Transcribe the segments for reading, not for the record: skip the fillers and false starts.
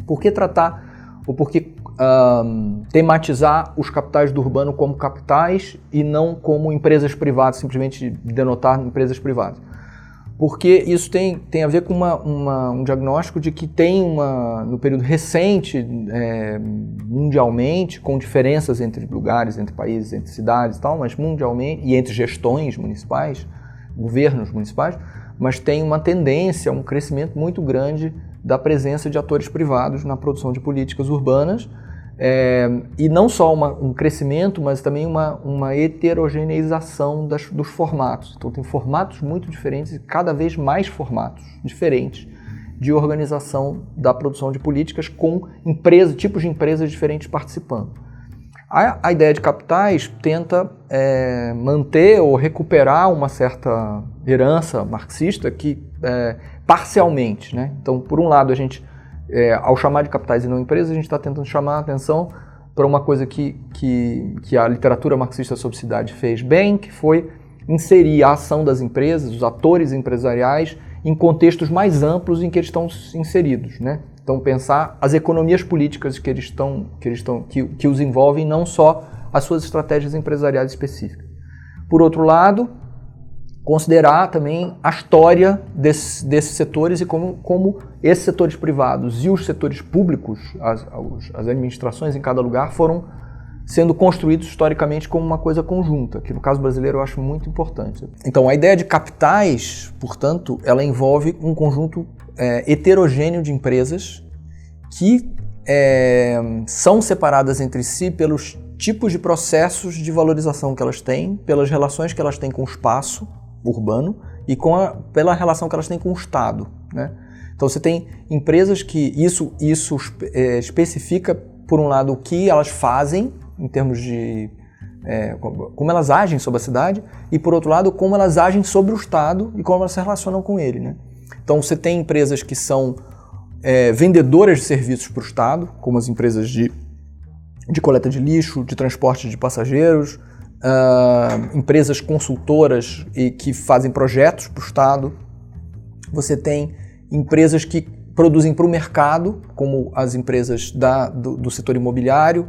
Por que tratar, ou por que tematizar os capitais do urbano como capitais e não como empresas privadas, simplesmente denotar empresas privadas? Porque isso tem a ver com um diagnóstico de que tem no período recente, mundialmente, com diferenças entre lugares, entre países, entre cidades e tal, mas mundialmente, e entre gestões municipais, governos municipais, mas tem uma tendência, um crescimento muito grande da presença de atores privados na produção de políticas urbanas, e não só um crescimento, mas também uma heterogeneização dos formatos. Então tem formatos muito diferentes e cada vez mais formatos diferentes de organização da produção de políticas com tipos de empresas diferentes participando. A ideia de capitais tenta manter ou recuperar uma certa herança marxista que parcialmente, né? Então, por um lado, a gente ao chamar de capitais e não empresas, a gente está tentando chamar a atenção para uma coisa que a literatura marxista sobre cidade fez bem, que foi inserir a ação das empresas, os atores empresariais, em contextos mais amplos em que eles estão inseridos, né? Então pensar as economias políticas que os envolvem, não só as suas estratégias empresariais específicas. Por outro lado, considerar também a história desses setores e como esses setores privados e os setores públicos, as administrações em cada lugar, foram sendo construídos historicamente como uma coisa conjunta, que no caso brasileiro eu acho muito importante. Então a ideia de capitais, portanto, ela envolve um conjunto heterogêneo de empresas que são separadas entre si pelos tipos de processos de valorização que elas têm, pelas relações que elas têm com o espaço urbano e pela relação que elas têm com o Estado, né? Então você tem empresas que isso especifica, por um lado, o que elas fazem em termos de como elas agem sobre a cidade e, por outro lado, como elas agem sobre o Estado e como elas se relacionam com ele, né? Então você tem empresas que são vendedoras de serviços para o Estado, como as empresas de coleta de lixo, de transporte de passageiros, empresas consultoras e que fazem projetos para o Estado. Você tem empresas que produzem para o mercado, como as empresas do setor imobiliário,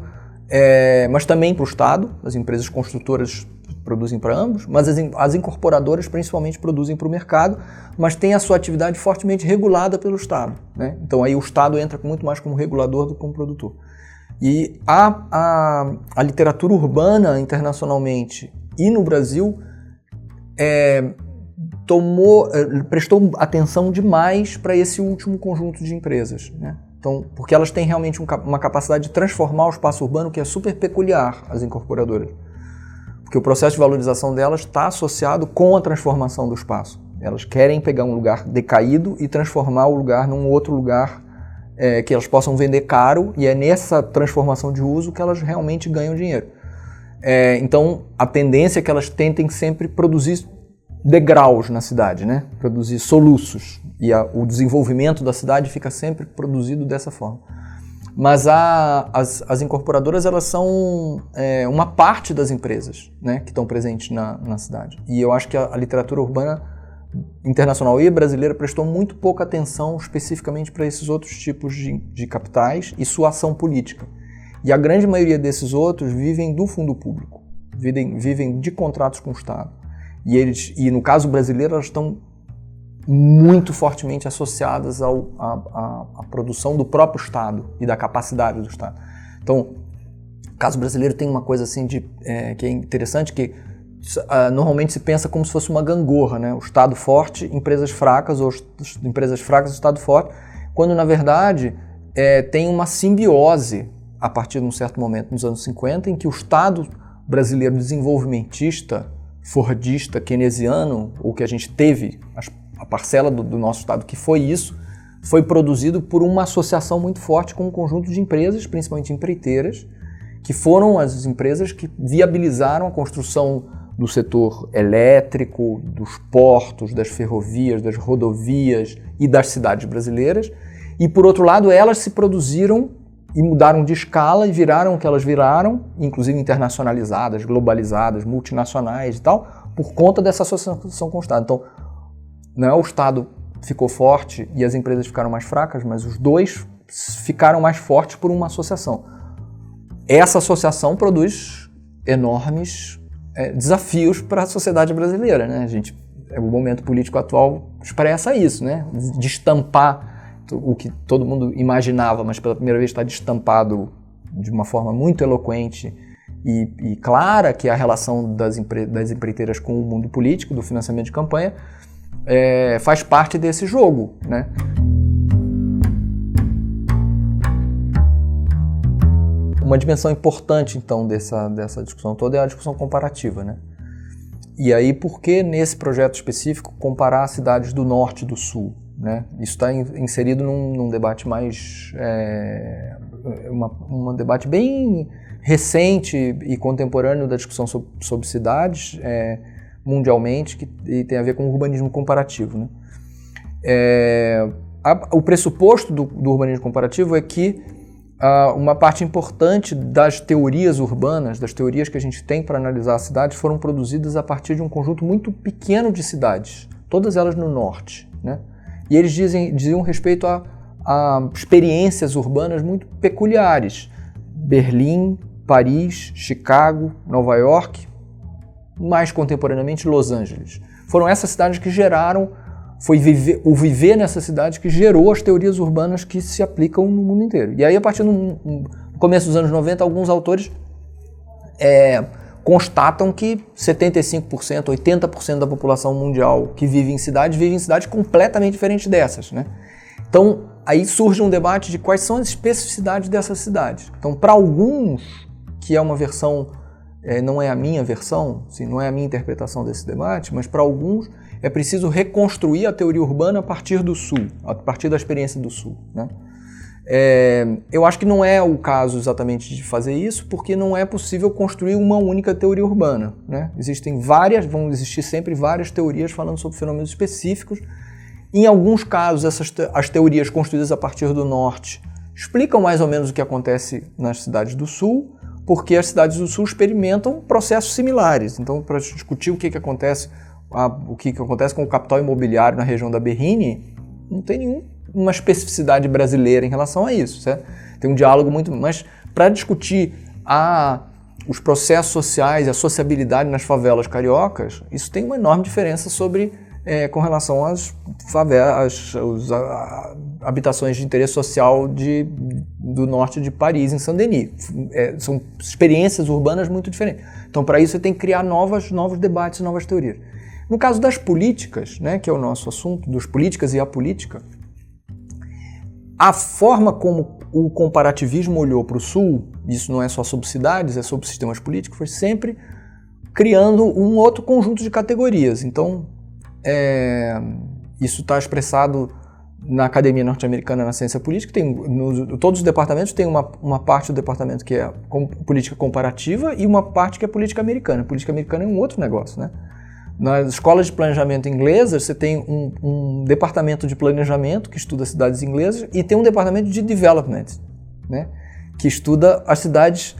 mas também para o Estado. As empresas construtoras produzem para ambos, mas as incorporadoras principalmente produzem para o mercado, mas têm a sua atividade fortemente regulada pelo Estado, né? Então aí o Estado entra muito mais como regulador do que como produtor. E a literatura urbana internacionalmente e no Brasil prestou atenção demais para esse último conjunto de empresas, né? Então, porque elas têm realmente uma capacidade de transformar o espaço urbano que é super peculiar às incorporadoras. Porque o processo de valorização delas está associado com a transformação do espaço. Elas querem pegar um lugar decaído e transformar o lugar num outro lugar que elas possam vender caro, e é nessa transformação de uso que elas realmente ganham dinheiro. Então, a tendência é que elas tentem sempre produzir degraus na cidade, né? Produzir soluços, e o desenvolvimento da cidade fica sempre produzido dessa forma. Mas as incorporadoras, elas são uma parte das empresas, né, que estão presentes na cidade. E eu acho que a literatura urbana internacional e brasileira prestou muito pouca atenção especificamente para esses outros tipos de capitais e sua ação política. E a grande maioria desses outros vivem do fundo público, vivem de contratos com o Estado. E no caso brasileiro, elas estão muito fortemente associadas à produção do próprio Estado e da capacidade do Estado. Então, o caso brasileiro tem uma coisa assim que é interessante, que normalmente se pensa como se fosse uma gangorra, né? O Estado forte, empresas fracas, ou empresas fracas, o Estado forte, quando na verdade tem uma simbiose a partir de um certo momento, nos anos 50, em que o Estado brasileiro desenvolvimentista, fordista, keynesiano, ou que a gente teve, a parcela do nosso Estado que foi isso, foi produzido por uma associação muito forte com um conjunto de empresas, principalmente empreiteiras, que foram as empresas que viabilizaram a construção do setor elétrico, dos portos, das ferrovias, das rodovias e das cidades brasileiras. E, por outro lado, elas se produziram e mudaram de escala e viraram o que elas viraram, inclusive internacionalizadas, globalizadas, multinacionais e tal, por conta dessa associação com o Estado. Então, não é o Estado ficou forte e as empresas ficaram mais fracas, mas os dois ficaram mais fortes por uma associação. Essa associação produz enormes desafios para a sociedade brasileira, né? O momento político atual expressa isso, né? De estampar o que todo mundo imaginava, mas pela primeira vez está destampado de uma forma muito eloquente e clara, que é a relação das empreiteiras com o mundo político, do financiamento de campanha, faz parte desse jogo, né? Uma dimensão importante, então, dessa discussão toda é a discussão comparativa, né? E aí, por que nesse projeto específico comparar cidades do norte e do sul, né? Isso está inserido num debate mais... um debate bem recente e contemporâneo da discussão sobre cidades mundialmente, que tem a ver com o urbanismo comparativo, né? O pressuposto do urbanismo comparativo é que uma parte importante das teorias urbanas, das teorias que a gente tem para analisar as cidades, foram produzidas a partir de um conjunto muito pequeno de cidades, todas elas no norte, né? E eles diziam respeito a experiências urbanas muito peculiares. Berlim, Paris, Chicago, Nova York, mais contemporaneamente Los Angeles. Foram essas cidades que geraram, o viver nessas cidades que gerou as teorias urbanas que se aplicam no mundo inteiro. E aí, a partir do começo dos anos 90, alguns autores constatam que 75%, 80% da população mundial que vive em cidades completamente diferentes dessas, né? Então, aí surge um debate de quais são as especificidades dessas cidades. Então, para alguns, que é uma versão, não é a minha versão, assim, não é a minha interpretação desse debate, mas para alguns é preciso reconstruir a teoria urbana a partir do sul, a partir da experiência do sul, né? Eu acho que não é o caso exatamente de fazer isso, porque não é possível construir uma única teoria urbana, né? Vão existir sempre várias teorias falando sobre fenômenos específicos. Em alguns casos, as teorias construídas a partir do norte explicam mais ou menos o que acontece nas cidades do sul, porque as cidades do sul experimentam processos similares. Então, para discutir o que acontece com o capital imobiliário na região da Berrini, não tem nenhuma especificidade brasileira em relação a isso, certo? Tem um diálogo muito... Mas para discutir os processos sociais e a sociabilidade nas favelas cariocas, isso tem uma enorme diferença com relação às favelas, às habitações de interesse social do norte de Paris, em Saint-Denis. São experiências urbanas muito diferentes. Então, para isso, você tem que criar novos debates, novas teorias. No caso das políticas, né, que é o nosso assunto, das políticas e a política, a forma como o comparativismo olhou para o Sul, isso não é só sobre cidades, é sobre sistemas políticos, foi sempre criando um outro conjunto de categorias. Então, isso está expressado na Academia Norte-Americana na Ciência Política. Todos os departamentos têm uma parte do departamento que é política comparativa e uma parte que é política americana. A política americana é um outro negócio, né? Nas escolas de planejamento inglesas, você tem um departamento de planejamento que estuda cidades inglesas e tem um departamento de development, né, que estuda as cidades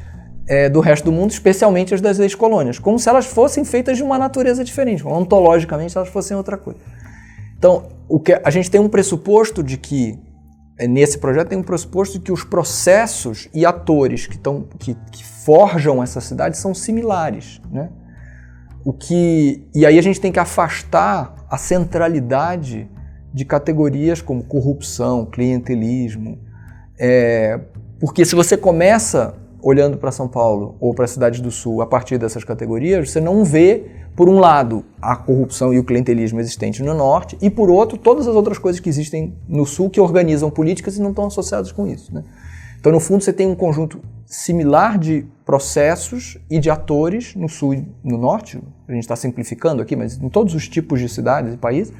do resto do mundo, especialmente as das ex-colônias, como se elas fossem feitas de uma natureza diferente, ontologicamente elas fossem outra coisa. Então, a gente tem um pressuposto de que, nesse projeto, tem um pressuposto de que os processos e atores que forjam essa cidade são similares, né? E aí a gente tem que afastar a centralidade de categorias como corrupção, clientelismo, porque se você começa olhando para São Paulo ou para as cidades do Sul a partir dessas categorias, você não vê, por um lado, a corrupção e o clientelismo existentes no Norte e, por outro, todas as outras coisas que existem no Sul que organizam políticas e não estão associadas com isso, né? Então, no fundo, você tem um conjunto similar de processos e de atores no Sul e no Norte, a gente está simplificando aqui, mas em todos os tipos de cidades e países,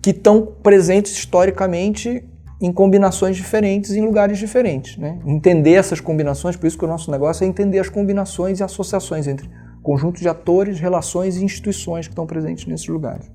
que estão presentes historicamente em combinações diferentes, em lugares diferentes, né? Entender essas combinações, por isso que o nosso negócio é entender as combinações e associações entre conjuntos de atores, relações e instituições que estão presentes nesses lugares.